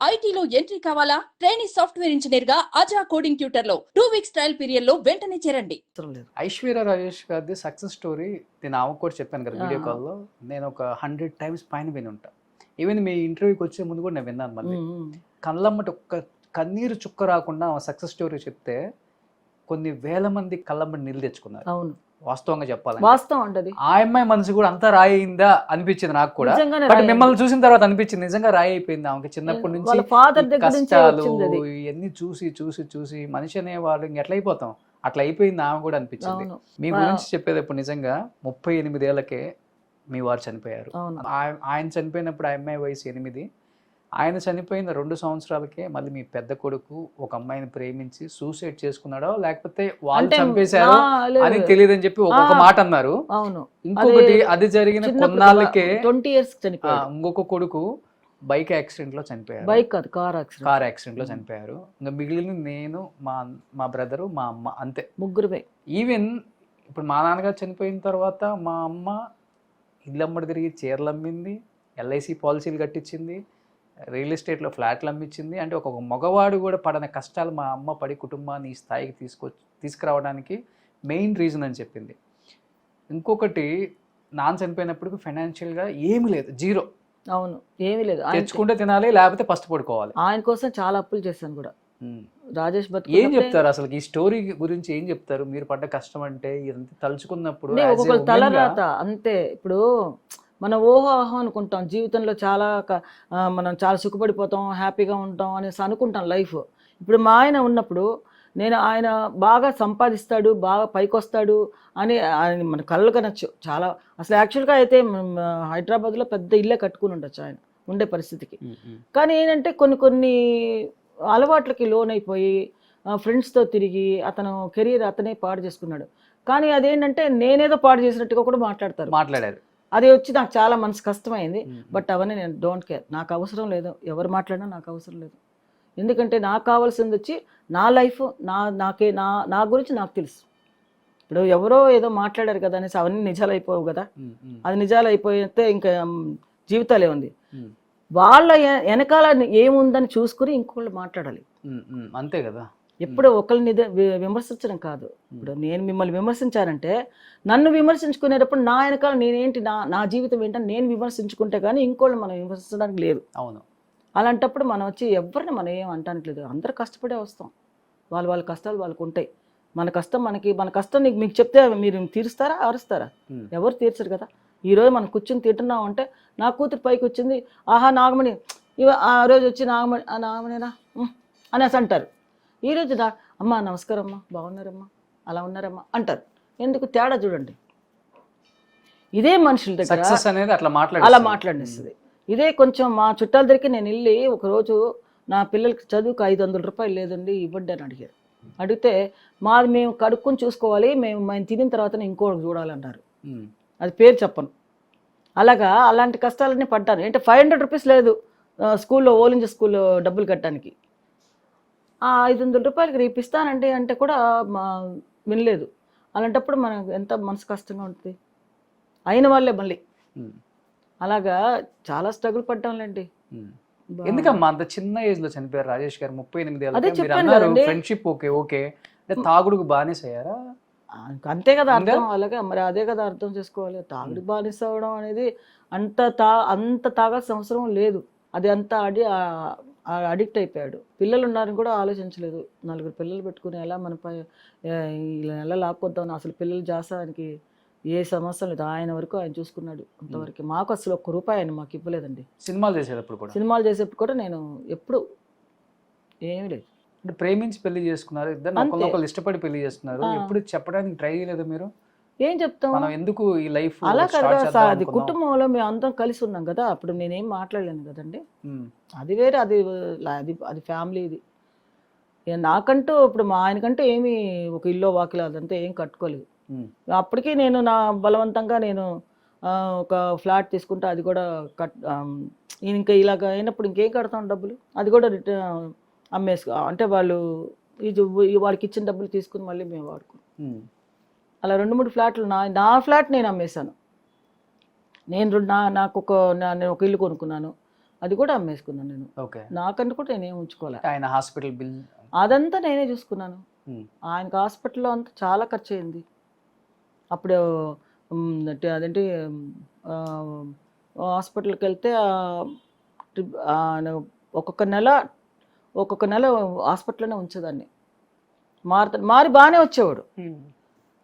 ఐటీలో ఎంట్రీ కావాలా? Trainee software engineer గా అజా కోడింగ్ ట్యూటర్ లో 2 వీక్స్ ట్రయల్ పీరియడ్ లో వెంటనే చేరండి. ఐశ్వర్య రాజేష్ గారిది సక్సెస్ స్టోరీ నేను ఆమెకు కూడా చెప్పాను కదా వీడియో కాల్లో. నేను ఒక 100 times పైన విని ఉంటా. ఈవెన్ మీ ఇంటర్వ్యూకి వచ్చే ముందు కూడా నేను విన్నాను. మళ్ళీ కళ్ళమ్మటి ఒక్క కన్నీరు చుక్క రాకుండా ఆమె సక్సెస్ స్టోరీ చెప్తే కొన్ని వేల మంది కళ్ళమ్మటి నీళ్ళు తెచ్చుకున్నారు. అవును, వాస్తవంగా చెప్పాలి, వాస్తవం అంటది. ఆ అమ్మాయి మనసు కూడా అంతా రాయి అయిందా అనిపించింది నాకు కూడా. బట్ మిమ్మల్ని చూసిన తర్వాత అనిపించింది నిజంగా రాయి అయిపోయింది ఆమెకి. చిన్నప్పటి నుంచి కష్టాలు ఇవన్నీ చూసి చూసి చూసి మనిషి అనే వాళ్ళు ఇంకెట్లా అయిపోతాం అట్లా అయిపోయింది ఆమె కూడా అనిపించింది. మీ గురించి చెప్పేటప్పుడు నిజంగా 38 ఏళ్లకే మీ వారు చనిపోయారు. ఆయన చనిపోయినప్పుడు ఆ అమ్మాయి వయసు 8. ఆయన చనిపోయిన 2 సంవత్సరాలకే మళ్ళీ మీ పెద్ద కొడుకు ఒక అమ్మాయిని ప్రేమించి సూసైడ్ చేసుకున్నాడో లేకపోతే వాళ్ళు చంపేశారో అని తెలియదని చెప్పి ఒక్కొక్క మాట అన్నారు. ఇంకొకటి అది జరిగిన కొన్నాళ్ళకే 20 years ఇంకొక కొడుకు బైక్ యాక్సిడెంట్ లో చనిపోయారు. కార్ యాక్సిడెంట్ లో చనిపోయారు. ఇంకా మిగిలిన నేను, మా బ్రదరు, మా అమ్మ, అంతే ముగ్గురుమే. ఈవెన్ ఇప్పుడు మా నాన్నగారు చనిపోయిన తర్వాత మా అమ్మ ఇల్లమ్మడి తిరిగి చీరలు అమ్మింది, ఎల్ఐసి పాలసీలు కట్టించింది, రియల్ ఎస్టేట్లో ఫ్లాట్లు అమ్మించింది. అంటే ఒక మగవాడు కూడా పడని కష్టాలు మా అమ్మ పడి కుటుంబాన్ని ఈ స్థాయికి తీసుకురావడానికి మెయిన్ రీజన్ అని చెప్పింది. ఇంకొకటి నాన్న చనిపోయినప్పుడు ఫైనాన్షియల్గా ఏమీ లేదు, జీరో. అవును, ఏమీ లేదు. తెచ్చుకుంటే తినాలి, లేకపోతే పస్తు పడుకోవాలి. ఆయన కోసం చాలా అప్పులు చేశాను కూడా. రాజేష్ ఏం చెప్తారు అసలు ఈ స్టోరీ గురించి? ఏం చెప్తారు మీరు పడ్డ కష్టం? అంటే ఇదంతా తలుచుకున్నప్పుడు తలరాత అంతే. ఇప్పుడు మనం ఓహో అనుకుంటాం జీవితంలో, చాలా మనం చాలా సుఖపడిపోతాం, హ్యాపీగా ఉంటాం అనేసి అనుకుంటాం లైఫ్. ఇప్పుడు మా ఆయన ఉన్నప్పుడు ఆయన బాగా సంపాదిస్తాడు, బాగా పైకి వస్తాడు అని మన కళ్ళు కనొచ్చు చాలా. అసలు యాక్చువల్గా అయితే హైదరాబాద్లో పెద్ద ఇల్లే కట్టుకుని ఉండొచ్చు ఆయన ఉండే పరిస్థితికి. కానీ ఏంటంటే కొన్ని అలవాట్లకి లోన్ అయిపోయి ఫ్రెండ్స్తో తిరిగి అతను కెరీర్ అతనే పాడు చేసుకున్నాడు. కానీ అదేంటంటే నేనేదో పాడు చేసినట్టుగా కూడా మాట్లాడారు. అది వచ్చి నాకు చాలా మనసు కష్టమైంది. బట్ అవన్నీ నేను డోంట్ కేర్, నాకు అవసరం లేదు, ఎవరు మాట్లాడినా నాకు అవసరం లేదు. ఎందుకంటే నాకు కావాల్సింది వచ్చి నా లైఫ్, నా గురించి నాకు తెలుసు. ఇప్పుడు ఎవరో ఏదో మాట్లాడారు కదా అనేసి అవన్నీ నిజాలు అయిపోవు కదా. అది నిజాలు అయిపోతే ఇంకా జీవితాలే ఉంది. వాళ్ళ వెనకాల ఏముందని చూసుకుని ఇంకోళ్ళు మాట్లాడాలి, అంతే కదా. ఎప్పుడు ఒకరిని విమర్శించడం కాదు. ఇప్పుడు నేను మిమ్మల్ని విమర్శించానంటే నన్ను విమర్శించుకునేటప్పుడు నా వెనకాల నేనేంటి, నా జీవితం ఏంటని నేను విమర్శించుకుంటే కానీ ఇంకోళ్ళు మనం విమర్శించడానికి లేదు. అవును. అలాంటప్పుడు మనం వచ్చి ఎవరిని మనం ఏం అంటానికి లేదు. అందరూ కష్టపడే వస్తాం, వాళ్ళ కష్టాలు వాళ్ళకు ఉంటాయి. మన కష్టం మీకు చెప్తే మీరు తీరుస్తారా, అరుస్తారా? ఎవరు తీర్చరు కదా. ఈరోజు మనం కూర్చొని తింటున్నాం అంటే నా కూతురు పైకి వచ్చింది, ఆహా నాగమణి, ఆ రోజు వచ్చి నాగమణిరా అనేసి అంటారు. ఈరోజు అమ్మ నమస్కారం అమ్మా, బాగున్నారమ్మా, అలా ఉన్నారమ్మా అంటారు. ఎందుకు తేడా చూడండి. ఇదే మనుషుల దగ్గర అలా మాట్లాడిస్తుంది. ఇదే కొంచెం మా చుట్టాల దగ్గరికి నేను వెళ్ళి ఒకరోజు నా పిల్లలకి చదువుకు 500 రూపాయలు లేదండి ఇవ్వండి అని అడిగితే మాది మేము కడుక్కొని చూసుకోవాలి, మేము తినిన తర్వాత ఇంకోటి చూడాలన్నారు. అది పేరు చెప్పను. అలాంటి కష్టాలన్నీ పడ్డాను. అంటే 500 రూపీస్ లేదు స్కూల్లో, ఓలింజ స్కూల్లో డబ్బులు కట్టడానికి. 500 రూపాయలకి రేపు ఇస్తానండి అంటే కూడా వినలేదు. అలాంటప్పుడు మనకు ఎంత మనసు కష్టంగా ఉంటుంది. అయిన వాళ్ళే మళ్ళీ అలాగా చాలా స్ట్రగుల్ పడ్డాంలేండి. ఎందుకమ్మా అంత చిన్న ఏజ్ లో చనిపోయారు రాజేష్ గారు? 38 ఏళ్ళ ఫ్రెండ్షిప్ ఓకే, తాగుడుకు బానిస అయ్యారా? అంతే కదా అర్థం. అలాగే మరి అదే కదా అర్థం చేసుకోవాలి. తాగుడుకు బానిస అవ్వడం అనేది అంత తాగాల్సిన అవసరం లేదు. అది అంతా అడిక్ట్ అయిపోయాడు. పిల్లలు ఉన్నారని కూడా ఆలోచించలేదు. 4 పిల్లలు పెట్టుకుని ఎలా మనపై ఎలా లాక్కొద్దాం. అసలు పిల్లలు జాసానికి ఏ సమస్య లేదు. ఆయన వరకు ఆయన చూసుకున్నాడు అంతవరకు. మాకు అసలు ₹1 ఆయన మాకు ఇవ్వలేదండి. సినిమాలు చేసేటప్పుడు కూడా నేను ఎప్పుడు ఏమీ లేదు. అంటే ప్రేమించి పెళ్లి చేసుకున్నారు, ఇద్దరు ఒకళ్ళు ఇష్టపడి పెళ్లి చేసుకున్నారు. ఎప్పుడు చెప్పడానికి ట్రై చేయలేదు మీరు? ఏం చెప్తాం, మనం ఎందుకు ఈ లైఫ్ అలా కదా. అది కుటుంబంలో మేము అందరం కలిసి ఉన్నాం కదా. అప్పుడు నేనేం మాట్లాడలేను కదండి. అది వేరే, అది ఫ్యామిలీది. నాకంటూ ఇప్పుడు మా ఆయనకంటూ ఏమి ఒక ఇల్లు వాకిలు అదంతా ఏం కట్టుకోలేదు. అప్పటికీ నేను బలవంతంగా ఒక ఫ్లాట్ తీసుకుంటే అది కూడా ఇంకా ఇలాగ అయినప్పుడు ఇంకేం కడతాం డబ్బులు, అది కూడా అంటే వాడికి ఇచ్చిన డబ్బులు తీసుకుని మళ్ళీ మేము వాడుకున్నాం. అలా 2-3 ఫ్లాట్లు నా ఫ్లాట్ నేను అమ్మేశాను. నేను ఒక ఇల్లు కొనుక్కున్నాను. అది కూడా అమ్మేసుకున్నాను నేను. ఓకే. నాకంటూ కూడా నేనేం ఉంచుకోలే. ఆయన హాస్పిటల్ బిల్ అదంతా నేనే చూసుకున్నాను. ఆయనకు హాస్పిటల్లో అంతా చాలా ఖర్చు అయింది. అప్పుడు అదేంటి హాస్పిటల్కి వెళ్తే ఒక్కొక్క నెల హాస్పిటల్లోనే ఉంచేదాన్ని. మారి బాగానే వచ్చేవాడు.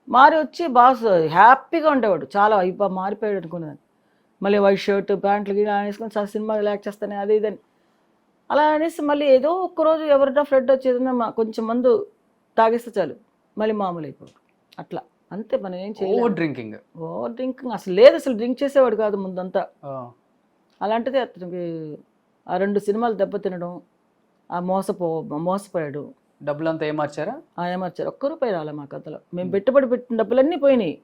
మారి వచ్చి బాగా హ్యాపీగా ఉండేవాడు. చాలా మారిపోయాడు అనుకునేదాన్ని. మళ్ళీ వైట్ షర్ట్ ప్యాంట్లు గిన వేసుకొని సినిమా రిలాక్స్ చేస్తానే అది ఇదని అలా అనేసి మళ్ళీ ఏదో ఒక్కరోజు ఎవరైనా ఫ్రెండ్ వచ్చి ఏదైనా కొంచెం మందు తాగేస్తే చాలు మళ్ళీ మామూలు అయిపోయాడు. అట్లా అంతే, మనం ఏం చేయలేదు. ఓవర్ డ్రింకింగ్ అసలు లేదు, అసలు డ్రింక్ చేసేవాడు కాదు ముందంతా. అలాంటిది అతనికి ఆ 2 సినిమాలు దెబ్బతినడం, ఆ మోసపోయాడు. డబ్బులంతా ఏమార్చారా? ఏమార్చారు. ఒక్క రూపాయి రాలే మా కథలో. మేము పెట్టుబడి పెట్టిన డబ్బులన్నీ పోయినాయి.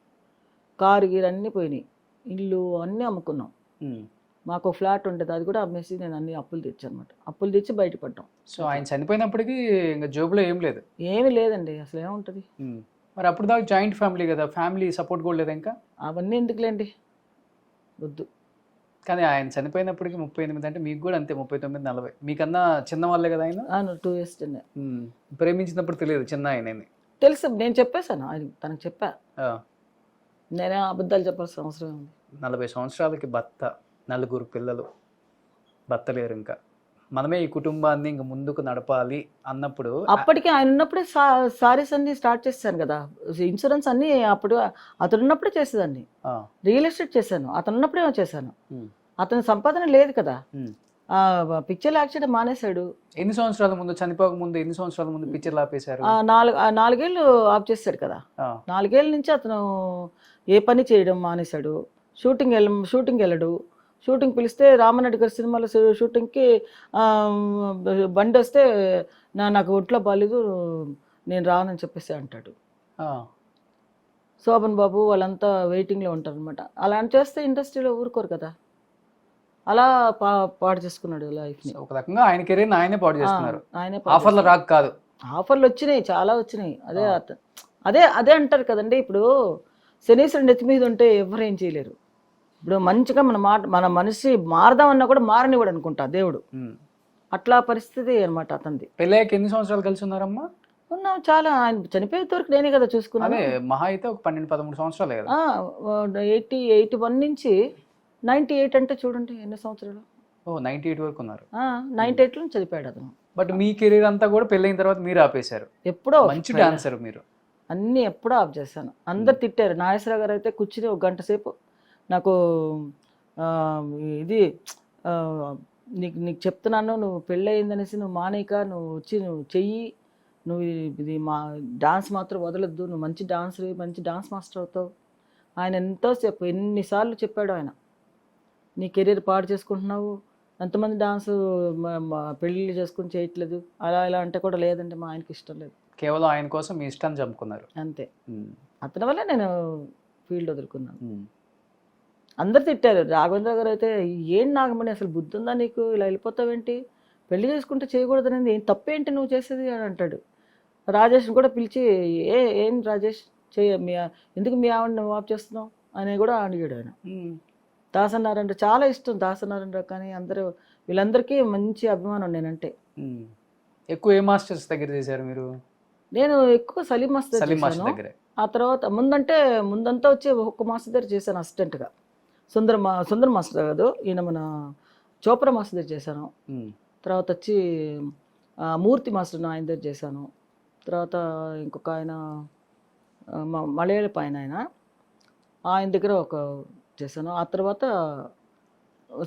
కారు గీరు అన్నీ పోయినాయి. ఇల్లు అన్నీ అమ్ముకున్నాం. మాకు ఫ్లాట్ ఉంటుంది, అది కూడా అమ్మేసి నేను అన్ని అప్పులు తెచ్చాను అనమాట. అప్పులు తెచ్చి బయటపడ్డాం. సో ఆయన చనిపోయినప్పటికీ ఇంకా జోబులో ఏం లేదు? ఏమీ లేదండి, అసలు ఏముంటుంది. మరి అప్పుడు దాకా జాయింట్ ఫ్యామిలీ కదా, ఫ్యామిలీ సపోర్ట్ కూడా లేదా ఇంకా? అవన్నీ ఎందుకులేండి, వద్దు. కానీ ఆయన చనిపోయినప్పటికీ 38 అంటే మీకు కూడా అంతే 39, 40. మీకన్నా చిన్న వాళ్ళే కదా ఆయన? 2 years చిన్న. ప్రేమించినప్పుడు తెలియదు చిన్న ఆయనని? తెలుసు, నేను చెప్పేశాను ఆయన, తనకు చెప్పా. నేనే అబద్ధాలు చెప్పాల్సిన అవసరం ఉంది. 40 సంవత్సరాలకి భర్త, 4 పిల్లలు, భర్త లేరు. ఇంకా మనమే ఈ కుటుంబాన్ని ఇంక ముందుకు నడపాలి అన్నప్పుడు అప్పటికి ఆయన ఉన్నప్పుడే సారీస్ అన్ని స్టార్ట్ చేశాను కదా, ఇన్సూరెన్స్ అన్ని అప్పుడు అతను ఉన్నప్పుడే చేసేదాన్ని. రియల్ ఎస్టేట్ చేశాను అతను ఉన్నప్పుడే చేశాను. అతని సంపాదన లేదు కదా. పిక్చర్ యాక్చువల్లీ మానేశాడు. ఎన్ని సంవత్సరాల ముందు, చనిపోక ముందు ఎన్ని సంవత్సరాల ముందు పిక్చర్లు ఆపేశారు? 4 ఏళ్ళు ఆఫ్ చేశాడు కదా. 4 ఏళ్ళ నుంచి అతను ఏ పని చేయడం మానేశాడు. షూటింగ్ వెళ్ళడు. షూటింగ్ పిలిస్తే రామనాయుడు గారి సినిమాలో షూటింగ్కి బండి వస్తే నాకు ఒంట్లో బాగాలేదు నేను రానని చెప్పేసి అంటాడు. శోభన్ బాబు వాళ్ళంతా వెయిటింగ్లో ఉంటారు అనమాట. అలా చేస్తే ఇండస్ట్రీలో ఊరుకోరు కదా. అలా పాడు చేసుకున్నాడు లైఫ్ని. ఒక రకంగా ఆయన కెరీర్ ఆయనే పాడు చేస్తున్నారు. ఆఫర్లు రాక కాదు, ఆఫర్లు వచ్చినాయి, చాలా వచ్చినాయి. అదే అంటారు కదండి, ఇప్పుడు శనీశ్వరుడు నెత్తి మీద ఉంటే ఎవరేం చేయలేరు. ఇప్పుడు మంచిగా మన మనిషి మారదామన్నా కూడా మారనివాడు అనుకుంటా దేవుడు. అట్లా పరిస్థితి అనమాట అతనిది. పెళ్ళయ్యాక ఎన్ని సంవత్సరాలు కలిసి ఉన్నారమ్మా? ఉన్నాం చాలా. ఆయన చనిపోయే వరకు నేనే కదా చూసుకున్నాను. మహా అయితే ఒక 12-13 సంవత్సరాలు కదా. 81 నుంచి 98 అంటే చూడండి ఎన్ని సంవత్సరాలు. 98 వరకు ఉన్నారు. 98లో చనిపోయాడు అతను. బట్ మీ కెరీర్ అంతా కూడా పెళ్ళైన తర్వాత మీరు ఆపేశారు. ఎప్పుడో మంచి డాన్సర్ మీరు. అన్నీ ఎప్పుడో ఆఫ్ చేశాను. అందరు తిట్టారు. నాగేశ్వరరావు గారు అయితే కూర్చుని 1 గంట సేపు నాకు ఇది నీకు చెప్తున్నాను, నువ్వు పెళ్ళయిందనేసి నువ్వు మానేక, నువ్వు వచ్చి నువ్వు చెయ్యి, నువ్వు ఇది మా డాన్స్ మాత్రం వదలొద్దు, నువ్వు మంచి డాన్స్ మాస్టర్ అవుతావు. ఆయన ఎంతోసేపు ఎన్నిసార్లు చెప్పాడు ఆయన, నీ కెరీర్ పాడు చేసుకుంటున్నావు, ఎంతమంది డాన్స్ పెళ్ళిళ్ళు చేసుకుని చేయట్లేదు, అలా ఇలా అంటే కూడా లేదంటే మా ఆయనకి ఇష్టం లేదు. కేవలం ఆయన కోసం మీ ఇష్టాన్ని చంపుకున్నారు అంతే. అతని వల్ల నేను ఫీల్డ్ వదులుకున్నాను. అందరు తిట్టారు. రాఘవేంద్ర గారు అయితే, ఏం నాగమణి అసలు బుద్ధి ఉందా నీకు, ఇలా వెళ్ళిపోతావేంటి, పెళ్లి చేసుకుంటే చేయకూడదనేది ఏం తప్పేంటి నువ్వు చేసేది అని అంటాడు. రాజేష్ని కూడా పిలిచి, ఏం రాజేష్ ఎందుకు మీ ఆవిడ నువ్వు ఆఫ్ చేస్తున్నావు అని కూడా అడిగాడు ఆయన. దాసనారాయణ చాలా ఇష్టం, దాసనారాయణ కానీ వీళ్ళందరికీ మంచి అభిమానం నేనంటే. ఎక్కువ ఏ మాస్టర్స్ దగ్గర చేశారు మీరు? నేను ఎక్కువ సలీం మాస్టర్ చేశాను. ఆ తర్వాత ముందంతా వచ్చి ఒక్క మాస్టర్ దగ్గర చేశాను అసిస్టెంట్గా. సుందర మాస్టర్ కాదు, ఈయన మన చోప్రా మాస్టర్ దగ్గర చేశాను. తర్వాత వచ్చి మూర్తి మాస్టర్ ఆయన దగ్గర చేశాను. తర్వాత ఇంకొక ఆయన మలయాళపు ఆయన దగ్గర చేశాను. ఆ తర్వాత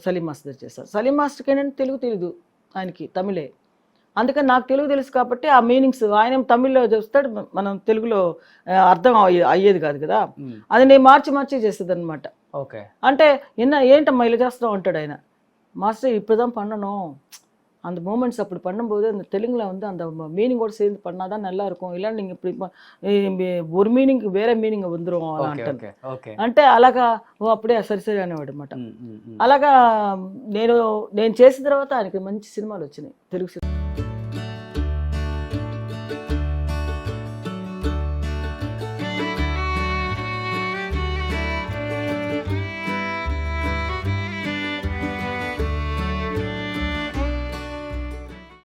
సలీం మాస్టర్ దగ్గర చేశాను. సలీం మాస్టర్కి ఏంటంటే తెలుగు తెలీదు, ఆయనకి తమిళే. అందుకని నాకు తెలుగు తెలుసు కాబట్టి ఆ మీనింగ్స్ ఆయన తమిళ్లో చూస్తాడు, మనం తెలుగులో అర్థం అయ్యేది కాదు కదా. అది నేను మార్చి చేసేది అనమాట. అంటే ఏంటమ్మా ఇలా చేస్తావు అంటాడు ఆయన. మాస్టర్ இப்படிதான் பண்ணணும், அந்த மூமெண்ட்ஸ் அப்படி பண்ணும்போது அந்த தெலுங்குல வந்து அந்த மீனிங்கோட சேர்ந்து பண்ணாதான் நல்லா இருக்கும், இல்லை நீங்கள் இப்படி ஒரு மீனிங் வேற மீனிங் வந்துடும் అలా అంటాను. అంటే అలాగా అప్పుడే సరి అనేవాడు అనమాట. అలాగా నేను చేసిన తర్వాత ఆయనకి మంచి సినిమాలు వచ్చినాయి, తెలుగు సినిమా.